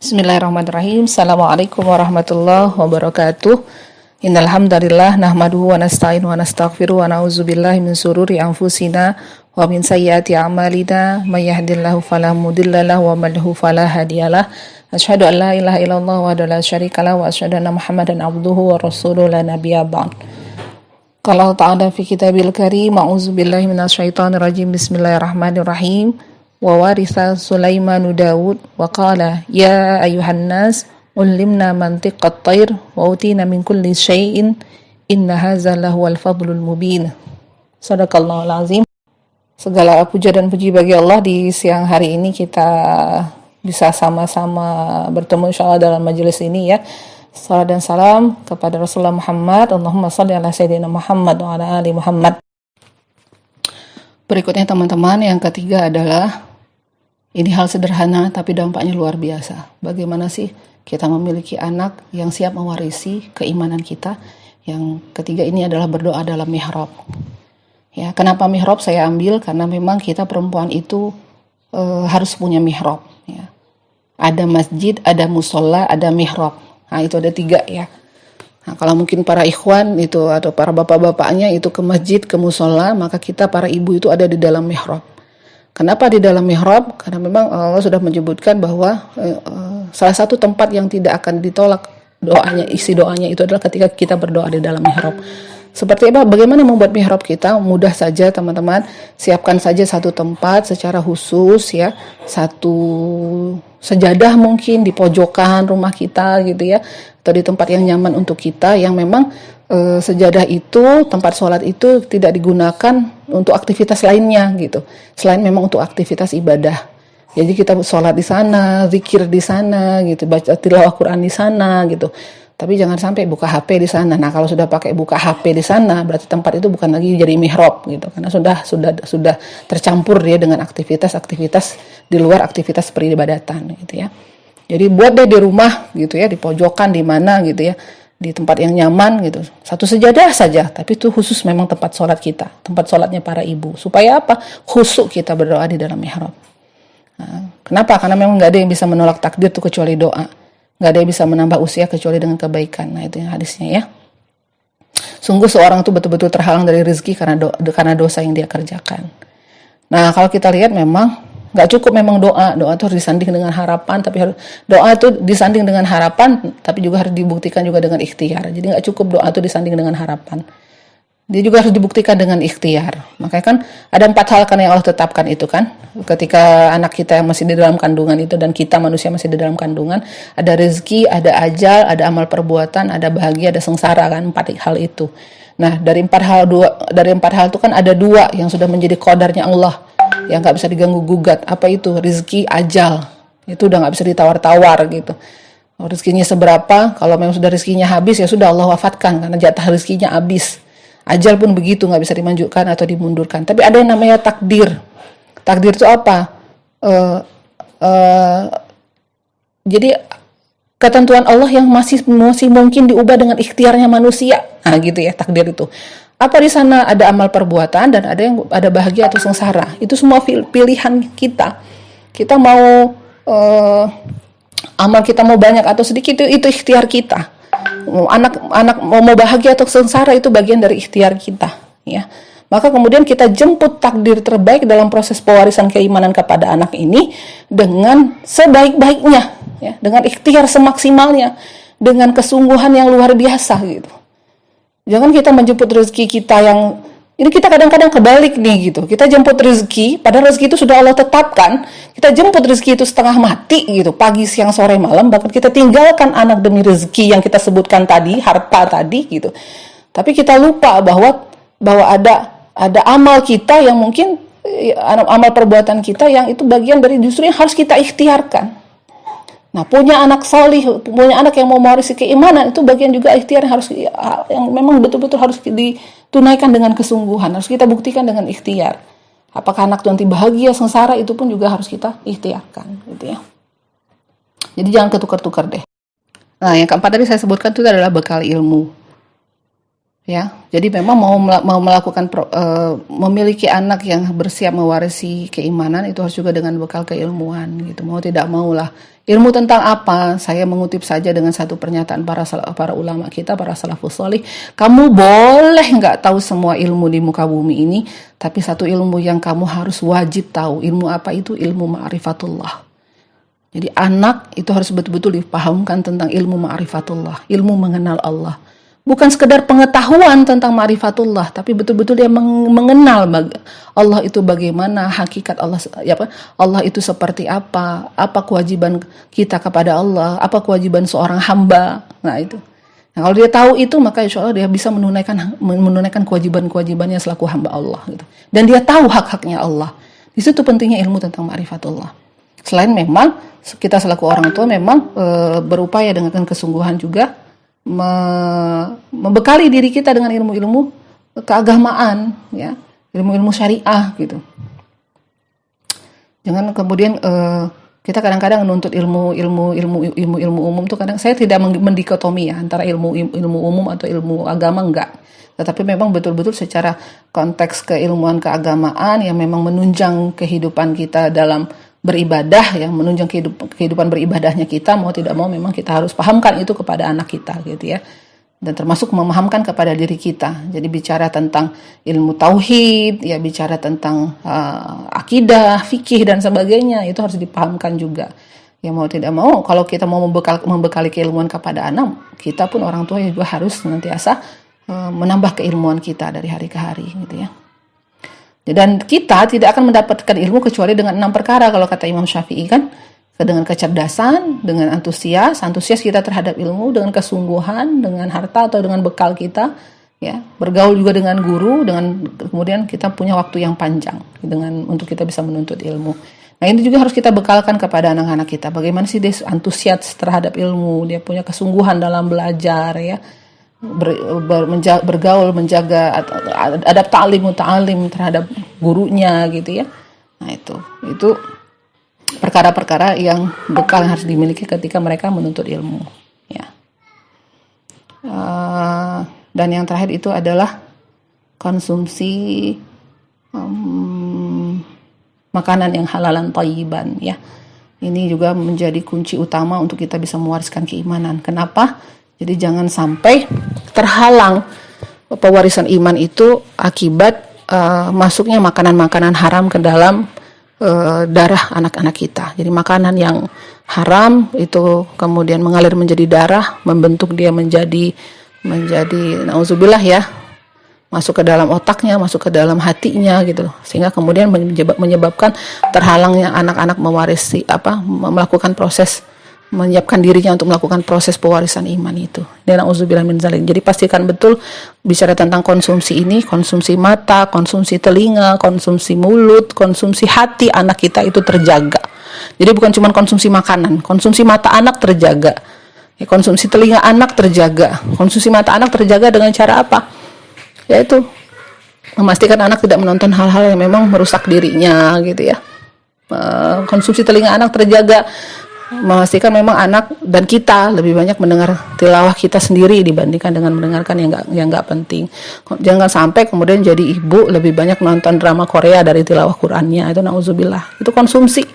Bismillahirrahmanirrahim. Assalamualaikum warahmatullahi wabarakatuh. Innal hamdalillah nahmaduhu wa nasta'inu wa nastaghfiruh wa na'udzubillahi min sururi anfusina wa min sayyiati a'malina may yahdihillahu fala mudhillalahu wa man yudhlil fala hadiyalah. Asyhadu an la ilaha illallah wa la syarikalah wa asyhadu anna Muhammadan abduhu wa rasuluhu la nabiyya ba'd. Qala ta'ala fi kitabil karim, a'udzubillahi minasyaitonir rajim. Bismillahirrahmanirrahim. Wa waritha Sulaimanu Daud wa qala ya ayuhan nas ulimna mantiqat tayr wa utina min kulli syai'in inna hadza lahuwal fadlul mubin. Shadaqallahul azim. Segala puja dan puji bagi Allah, di siang hari ini kita bisa sama-sama bertemu insyaallah dalam majelis ini ya. Salam dan salam kepada Rasulullah Muhammad. Allahumma shalli ala sayyidina Muhammad wa ala ali Muhammad. Berikutnya teman-teman, yang ketiga adalah ini hal sederhana tapi dampaknya luar biasa. Bagaimana sih kita memiliki anak yang siap mewarisi keimanan kita? Yang ketiga ini adalah berdoa dalam mihrab. Ya, kenapa mihrab saya ambil? Karena memang kita perempuan itu harus punya mihrab. Ya. Ada masjid, ada musola, ada mihrab. Nah itu ada 3 ya. Nah, kalau mungkin para ikhwan itu atau para bapak-bapaknya itu ke masjid, ke musola, maka kita para ibu itu ada di dalam mihrab. Kenapa di dalam mihrab? Karena memang Allah sudah menyebutkan bahwa salah satu tempat yang tidak akan ditolak doanya, isi doanya itu adalah ketika kita berdoa di dalam mihrab. Seperti apa? Bagaimana membuat mihrab kita? Mudah saja teman-teman, siapkan saja satu tempat secara khusus ya, satu sejadah mungkin di pojokan rumah kita gitu ya, atau di tempat yang nyaman untuk kita, yang memang sejadah itu, tempat sholat itu tidak digunakan untuk aktivitas lainnya gitu, selain memang untuk aktivitas ibadah. Jadi kita sholat di sana, zikir di sana gitu, baca tilawah Quran di sana gitu. Tapi jangan sampai buka HP di sana. Nah, kalau sudah pakai buka HP di sana, berarti tempat itu bukan lagi jadi mihrab gitu, karena sudah tercampur dia dengan aktivitas-aktivitas di luar aktivitas peribadatan gitu ya. Jadi buat deh di rumah gitu ya, di pojokan di mana gitu ya, di tempat yang nyaman gitu. Satu sejadah saja, tapi itu khusus memang tempat sholat kita, tempat sholatnya para ibu. Supaya apa? Khusyuk kita berdoa di dalam mihrab. Nah, kenapa? Karena memang nggak ada yang bisa menolak takdir itu kecuali doa. Nggak ada yang bisa menambah usia kecuali dengan kebaikan. Nah itu yang hadisnya ya. Sungguh seorang itu betul-betul terhalang dari rezeki karena dosa yang dia kerjakan. Nah kalau kita lihat memang nggak cukup memang doa itu harus disanding dengan harapan, tapi doa itu disanding dengan harapan, tapi juga harus dibuktikan juga dengan ikhtiar. Jadi nggak cukup doa itu disanding dengan harapan, dia juga harus dibuktikan dengan ikhtiar. Makanya kan ada 4 hal kan yang Allah tetapkan itu kan, ketika anak kita yang masih di dalam kandungan itu dan kita manusia masih di dalam kandungan, ada rezeki, ada ajal, ada amal perbuatan, ada bahagia, ada sengsara kan, 4 hal itu. Nah dari 4 hal itu kan ada 2 yang sudah menjadi qadarnya Allah, yang nggak bisa diganggu gugat. Apa itu? Rezeki, ajal. Itu udah nggak bisa ditawar-tawar gitu. Rezekinya seberapa? Kalau memang sudah rezekinya habis ya sudah Allah wafatkan karena jatah rezekinya habis. Ajal pun begitu, nggak bisa dimajukan atau dimundurkan. Tapi ada yang namanya takdir. Takdir itu apa? Jadi ketentuan Allah yang masih mungkin diubah dengan ikhtiarnya manusia. Nah gitu ya takdir itu. Apa di sana? Ada amal perbuatan dan ada bahagia atau sengsara. Itu semua pilihan kita. Kita mau amal kita mau banyak atau sedikit itu ikhtiar kita. Anak mau bahagia atau sengsara itu bagian dari ikhtiar kita ya. Maka kemudian kita jemput takdir terbaik dalam proses pewarisan keimanan kepada anak ini dengan sebaik-baiknya ya, dengan ikhtiar semaksimalnya, dengan kesungguhan yang luar biasa gitu. Jangan kita menjemput rezeki kita yang ini, kita kadang-kadang kebalik nih gitu. Kita jemput rezeki, padahal rezeki itu sudah Allah tetapkan. Kita jemput rezeki itu setengah mati gitu, pagi, siang, sore, malam. Bahkan kita tinggalkan anak demi rezeki yang kita sebutkan tadi, harta tadi gitu. Tapi kita lupa bahwa ada amal kita yang mungkin amal perbuatan kita yang itu bagian dari justru yang harus kita ikhtiarkan. Nah, punya anak salih, punya anak yang mau mewarisi keimanan, itu bagian juga ikhtiar yang memang betul-betul harus ditunaikan dengan kesungguhan, harus kita buktikan dengan ikhtiar. Apakah anak nanti bahagia, sengsara, itu pun juga harus kita ikhtiarkan, gitu ya. Jadi jangan ketukar-tukar deh. Nah, yang keempat tadi saya sebutkan itu adalah bekal ilmu. Ya, jadi memang mau melakukan memiliki anak yang bersiap mewarisi keimanan itu harus juga dengan bekal keilmuan gitu. Mau tidak mau lah. Ilmu tentang apa? Saya mengutip saja dengan satu pernyataan para ulama kita, para salafus salih. Kamu boleh nggak tahu semua ilmu di muka bumi ini, tapi satu ilmu yang kamu harus wajib tahu. Ilmu apa itu? Ilmu ma'rifatullah. Jadi anak itu harus betul-betul dipahamkan tentang ilmu ma'rifatullah, ilmu mengenal Allah. Bukan sekedar pengetahuan tentang ma'rifatullah, tapi betul-betul dia mengenal Allah itu bagaimana, hakikat Allah, Allah itu seperti apa kewajiban kita kepada Allah, apa kewajiban seorang hamba. Nah itu. Nah, kalau dia tahu itu, maka insya Allah dia bisa menunaikan kewajiban-kewajibannya selaku hamba Allah. Gitu. Dan dia tahu hak-haknya Allah. Di situ pentingnya ilmu tentang ma'rifatullah. Selain memang kita selaku orang tua memang berupaya dengan kesungguhan juga membekali diri kita dengan ilmu-ilmu keagamaan, ya, ilmu-ilmu syariah gitu. Jangan kemudian kita kadang-kadang menuntut ilmu umum tuh kadang saya tidak mendikotomi ya antara ilmu umum atau ilmu agama, enggak. Tetapi memang betul-betul secara konteks keilmuan keagamaan yang memang menunjang kehidupan kita dalam beribadah, yang menunjang kehidupan beribadahnya kita, mau tidak mau memang kita harus pahamkan itu kepada anak kita gitu ya. Dan termasuk memahamkan kepada diri kita. Jadi bicara tentang ilmu tauhid, ya bicara tentang akidah, fikih dan sebagainya, itu harus dipahamkan juga. Ya mau tidak mau, kalau kita mau membekali keilmuan kepada anak, kita pun orang tua juga harus senantiasa menambah keilmuan kita dari hari ke hari gitu ya. Dan kita tidak akan mendapatkan ilmu kecuali dengan 6 perkara kalau kata Imam Syafi'i kan, dengan kecerdasan, dengan antusias kita terhadap ilmu, dengan kesungguhan, dengan harta atau dengan bekal kita, ya, bergaul juga dengan guru, dengan kemudian kita punya waktu yang panjang untuk kita bisa menuntut ilmu. Nah, ini juga harus kita bekalkan kepada anak-anak kita. Bagaimana sih dia antusias terhadap ilmu, dia punya kesungguhan dalam belajar ya. Bergaul, menjaga adab ta'lim terhadap gurunya gitu ya. Nah itu perkara-perkara yang bekal yang harus dimiliki ketika mereka menuntut ilmu ya. Dan yang terakhir itu adalah konsumsi makanan yang halalan thayyiban ya. Ini juga menjadi kunci utama untuk kita bisa mewariskan keimanan. Kenapa? Jadi jangan sampai terhalang pewarisan iman itu akibat masuknya makanan-makanan haram ke dalam darah anak-anak kita. Jadi makanan yang haram itu kemudian mengalir menjadi darah, membentuk dia menjadi nauzubillah ya, masuk ke dalam otaknya, masuk ke dalam hatinya gitu. Sehingga kemudian menyebabkan terhalangnya anak-anak melakukan proses, menyiapkan dirinya untuk melakukan proses pewarisan iman itu. Dan auzubillah min zalik. Jadi pastikan betul bicara tentang konsumsi ini, konsumsi mata, konsumsi telinga, konsumsi mulut, konsumsi hati anak kita itu terjaga. Jadi bukan cuma konsumsi makanan, konsumsi mata anak terjaga. Konsumsi telinga anak terjaga. Konsumsi mata anak terjaga dengan cara apa? Yaitu memastikan anak tidak menonton hal-hal yang memang merusak dirinya gitu ya. Konsumsi telinga anak terjaga, memastikan memang anak dan kita lebih banyak mendengar tilawah kita sendiri dibandingkan dengan mendengarkan yang nggak penting. Jangan sampai kemudian jadi ibu lebih banyak nonton drama Korea dari tilawah Qur'annya, itu nauzubillah. Itu konsumsi,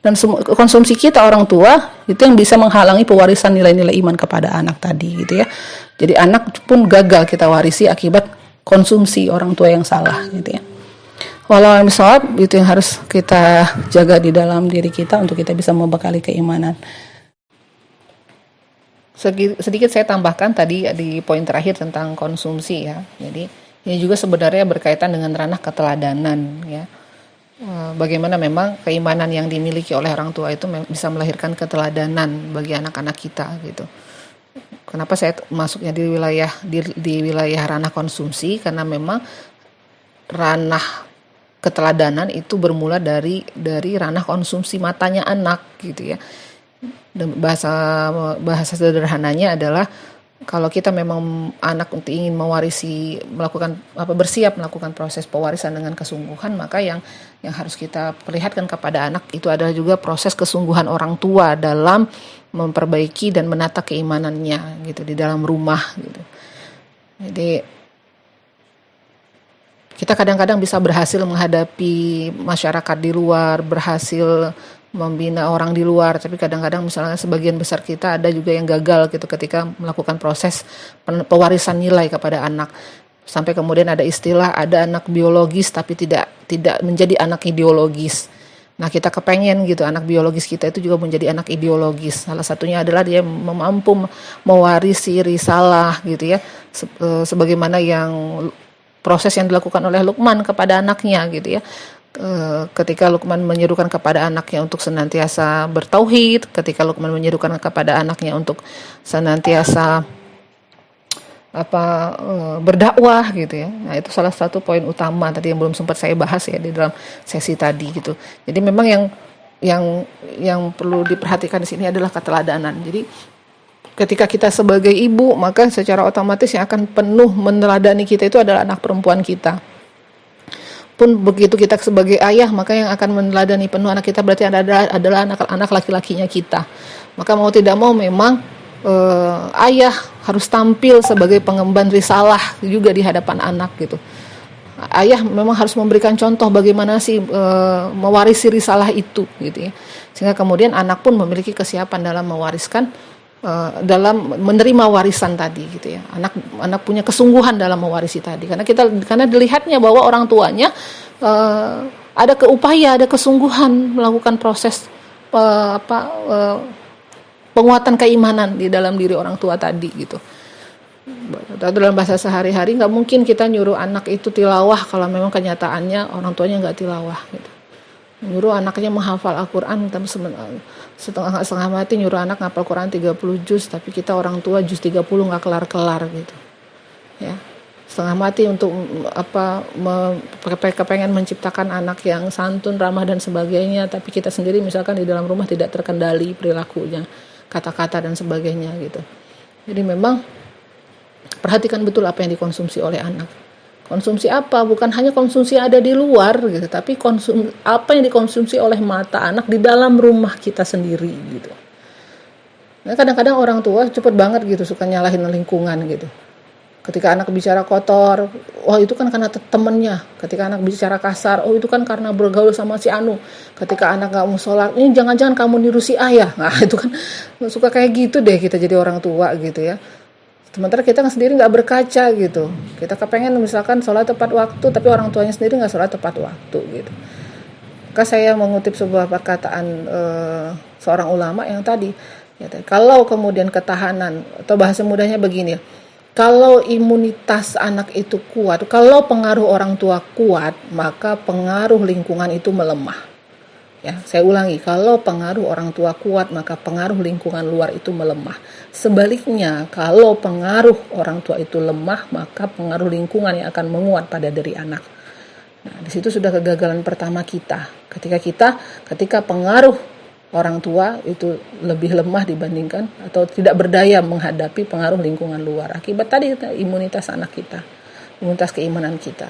dan konsumsi kita orang tua itu yang bisa menghalangi pewarisan nilai-nilai iman kepada anak tadi gitu ya. Jadi anak pun gagal kita warisi akibat konsumsi orang tua yang salah gitu ya. Walau misal itu yang harus kita jaga di dalam diri kita untuk kita bisa membekali keimanan. Sedikit saya tambahkan tadi di poin terakhir tentang konsumsi ya. Jadi ini juga sebenarnya berkaitan dengan ranah keteladanan ya. Bagaimana memang keimanan yang dimiliki oleh orang tua itu bisa melahirkan keteladanan bagi anak-anak kita gitu. Kenapa saya masuknya di wilayah ranah konsumsi? Karena memang ranah keteladanan itu bermula dari ranah konsumsi matanya anak gitu ya. Dan bahasa sederhananya adalah kalau kita memang anak untuk ingin mewarisi, bersiap melakukan proses pewarisan dengan kesungguhan, maka yang harus kita perlihatkan kepada anak itu adalah juga proses kesungguhan orang tua dalam memperbaiki dan menata keimanannya gitu di dalam rumah gitu. Jadi Kita kadang-kadang bisa berhasil menghadapi masyarakat di luar, berhasil membina orang di luar, tapi kadang-kadang misalnya sebagian besar kita ada juga yang gagal gitu ketika melakukan proses pewarisan nilai kepada anak. Sampai kemudian ada istilah ada anak biologis tapi tidak menjadi anak ideologis. Nah, kita kepengen gitu anak biologis kita itu juga menjadi anak ideologis. Salah satunya adalah dia mampu mewarisi risalah gitu ya, sebagaimana yang proses yang dilakukan oleh Luqman kepada anaknya gitu ya. Ketika Luqman menyerukan kepada anaknya untuk senantiasa bertauhid, ketika Luqman menyerukan kepada anaknya untuk senantiasa berdakwah gitu ya. Nah, itu salah satu poin utama tadi yang belum sempat saya bahas ya di dalam sesi tadi gitu. Jadi memang yang perlu diperhatikan di sini adalah keteladanan. Jadi ketika kita sebagai ibu, maka secara otomatis yang akan penuh meneladani kita itu adalah anak perempuan kita. Pun begitu kita sebagai ayah, maka yang akan meneladani penuh anak kita berarti adalah anak laki-lakinya kita. Maka mau tidak mau memang ayah harus tampil sebagai pengemban risalah juga di hadapan anak gitu. Ayah memang harus memberikan contoh bagaimana sih mewarisi risalah itu gitu ya. Sehingga kemudian anak pun memiliki kesiapan dalam mewariskan, dalam menerima warisan tadi gitu ya. Anak punya kesungguhan dalam mewarisi tadi karena dilihatnya bahwa orang tuanya ada ada kesungguhan melakukan proses penguatan keimanan di dalam diri orang tua tadi gitu. Dalam bahasa sehari-hari nggak mungkin kita nyuruh anak itu tilawah kalau memang kenyataannya orang tuanya nggak tilawah gitu. Nyuruh anaknya menghafal Al-Quran tapi setengah mati, nyuruh anak ngapal Quran 30 juz tapi kita orang tua juz 30 nggak kelar-kelar gitu ya. Setengah mati untuk kepengen menciptakan anak yang santun, ramah dan sebagainya, tapi kita sendiri misalkan di dalam rumah tidak terkendali perilakunya, kata-kata dan sebagainya gitu. Jadi memang perhatikan betul apa yang dikonsumsi oleh anak. Konsumsi apa? Bukan hanya konsumsi yang ada di luar gitu, tapi apa yang dikonsumsi oleh mata anak di dalam rumah kita sendiri gitu. Nah, kadang-kadang orang tua cepet banget gitu suka nyalahin lingkungan gitu. Ketika anak bicara kotor, wah itu kan karena temennya. Ketika anak bicara kasar, oh itu kan karena bergaul sama si Anu. Ketika anak gak mau sholat, ini jangan-jangan kamu niru si ayah. Nah itu kan suka kayak gitu deh kita jadi orang tua gitu ya. Sementara kita sendiri nggak berkaca gitu. Kita kepengen misalkan sholat tepat waktu, tapi orang tuanya sendiri nggak sholat tepat waktu gitu. Maka saya mengutip sebuah perkataan seorang ulama yang tadi, ya, kalau kemudian ketahanan atau bahasa mudahnya begini, kalau imunitas anak itu kuat, kalau pengaruh orang tua kuat, maka pengaruh lingkungan itu melemah. Ya, saya ulangi, kalau pengaruh orang tua kuat, maka pengaruh lingkungan luar itu melemah. Sebaliknya, kalau pengaruh orang tua itu lemah, maka pengaruh lingkungan yang akan menguat pada diri anak. Nah, di situ sudah kegagalan pertama kita. Ketika pengaruh orang tua itu lebih lemah dibandingkan atau tidak berdaya menghadapi pengaruh lingkungan luar. Akibat tadi imunitas anak kita, imunitas keimanan kita,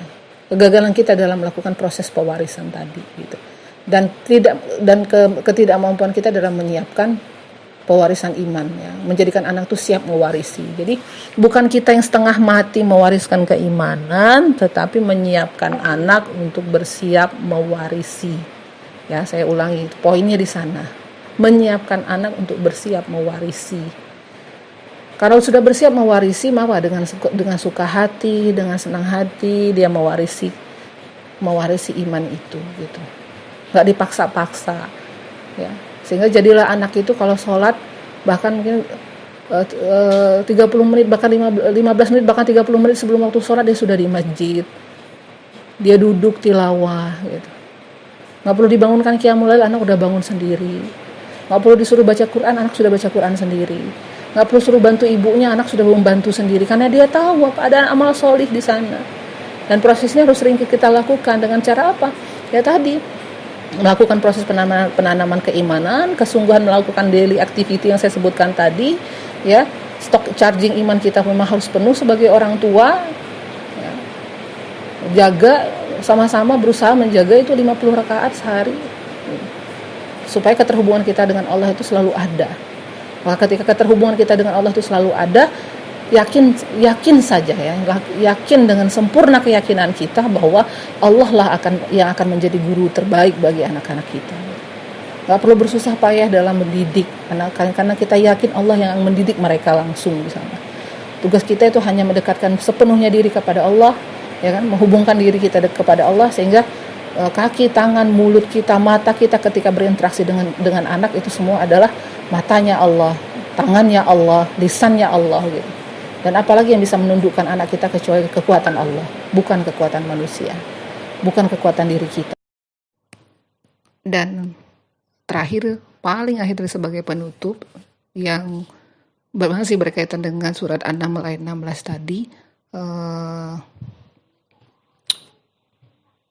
kegagalan kita dalam melakukan proses pewarisan tadi gitu. Dan ketidakmampuan kita dalam menyiapkan pewarisan iman ya, menjadikan anak itu siap mewarisi. Jadi bukan kita yang setengah mati mewariskan keimanan, tetapi menyiapkan anak untuk bersiap mewarisi. Ya, saya ulangi, poinnya di sana. Menyiapkan anak untuk bersiap mewarisi. Kalau sudah bersiap mewarisi, maka dengan suka hati, dengan senang hati dia mewarisi iman itu gitu. Nggak dipaksa-paksa ya, sehingga jadilah anak itu kalau sholat bahkan mungkin 30 menit bahkan 15 menit bahkan 30 menit sebelum waktu sholat dia sudah di masjid, dia duduk tilawah gitu. Nggak perlu dibangunkan qiyamul lail, anak udah bangun sendiri. Nggak perlu disuruh baca Quran, anak sudah baca Quran sendiri. Nggak perlu suruh bantu ibunya, anak sudah membantu sendiri karena dia tahu apa ada amal solih di sana. Dan prosesnya harus sering kita lakukan dengan cara apa? Ya tadi melakukan proses penanaman keimanan, kesungguhan melakukan daily activity yang saya sebutkan tadi, ya, stok charging iman kita memang harus penuh sebagai orang tua, ya. Jaga sama-sama berusaha menjaga itu 50 rakaat sehari, supaya keterhubungan kita dengan Allah itu selalu ada. Maka ketika keterhubungan kita dengan Allah itu selalu ada, yakin saja ya, yakin dengan sempurna keyakinan kita bahwa Allah lah yang akan menjadi guru terbaik bagi anak-anak kita. Gak perlu bersusah payah dalam mendidik anak, karena kita yakin Allah yang mendidik mereka langsung di sana. Tugas kita itu hanya mendekatkan sepenuhnya diri kepada Allah, ya kan, menghubungkan diri kita kepada Allah, sehingga kaki, tangan, mulut kita, mata kita ketika berinteraksi dengan anak itu semua adalah matanya Allah, tangannya Allah, lisannya Allah gitu. Dan apalagi yang bisa menundukkan anak kita kecuali kekuatan Allah, bukan kekuatan manusia, bukan kekuatan diri kita. Dan terakhir, paling akhir sebagai penutup, yang masih berkaitan dengan surat An-Naml ayat 16 tadi,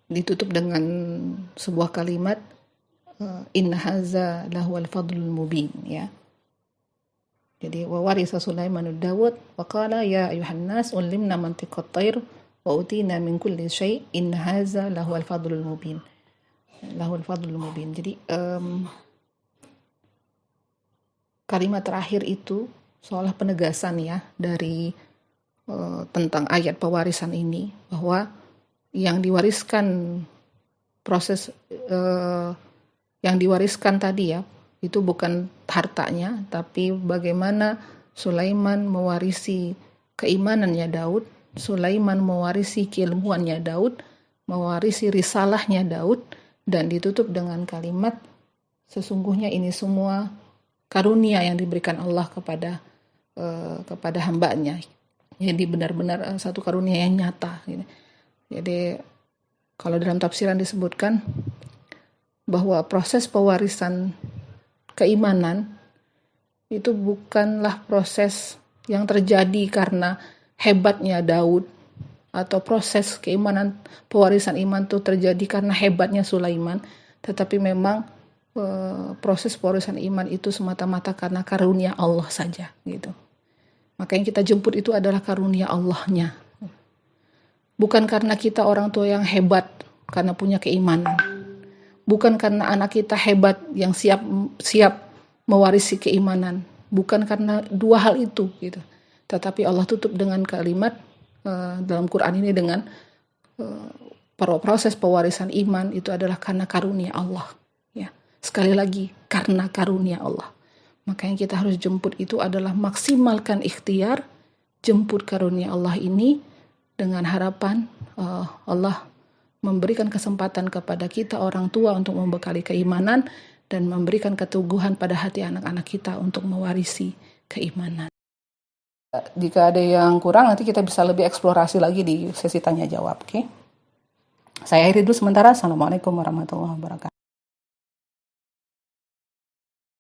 ditutup dengan sebuah kalimat, inna haza lahuwal fadlul mubin, ya. Jadi wa warisa Sulaiman Dawud wa qala ya ayuhan nas ulimna mantiqat thair wa utina min kulli syai' inna haza lahuwal fadlul mubin. Lahul fadlul mubin. Jadi kalimat terakhir itu seolah penegasan ya dari tentang ayat pewarisan ini, bahwa yang diwariskan yang diwariskan tadi ya, itu bukan hartanya, tapi bagaimana Sulaiman mewarisi keimanannya Daud, Sulaiman mewarisi keilmuannya Daud, mewarisi risalahnya Daud, dan ditutup dengan kalimat sesungguhnya ini semua karunia yang diberikan Allah kepada hambanya. Jadi benar-benar satu karunia yang nyata. Jadi kalau dalam tafsiran disebutkan bahwa proses pewarisan keimanan itu bukanlah proses yang terjadi karena hebatnya Daud, atau proses keimanan, pewarisan iman itu terjadi karena hebatnya Sulaiman, tetapi memang proses pewarisan iman itu semata-mata karena karunia Allah saja gitu. Maka yang kita jemput itu adalah karunia Allahnya, bukan karena kita orang tua yang hebat karena punya keimanan, bukan karena anak kita hebat yang siap mewarisi keimanan, bukan karena dua hal itu gitu. Tetapi Allah tutup dengan kalimat dalam Quran ini dengan proses pewarisan iman itu adalah karena karunia Allah, ya. Sekali lagi, karena karunia Allah. Maka yang kita harus jemput itu adalah maksimalkan ikhtiar jemput karunia Allah ini, dengan harapan Allah memberikan kesempatan kepada kita orang tua untuk membekali keimanan dan memberikan keteguhan pada hati anak-anak kita untuk mewarisi keimanan. Jika ada yang kurang, nanti kita bisa lebih eksplorasi lagi di sesi tanya jawab, oke? Saya akhiri dulu sementara. Assalamualaikum warahmatullahi wabarakatuh.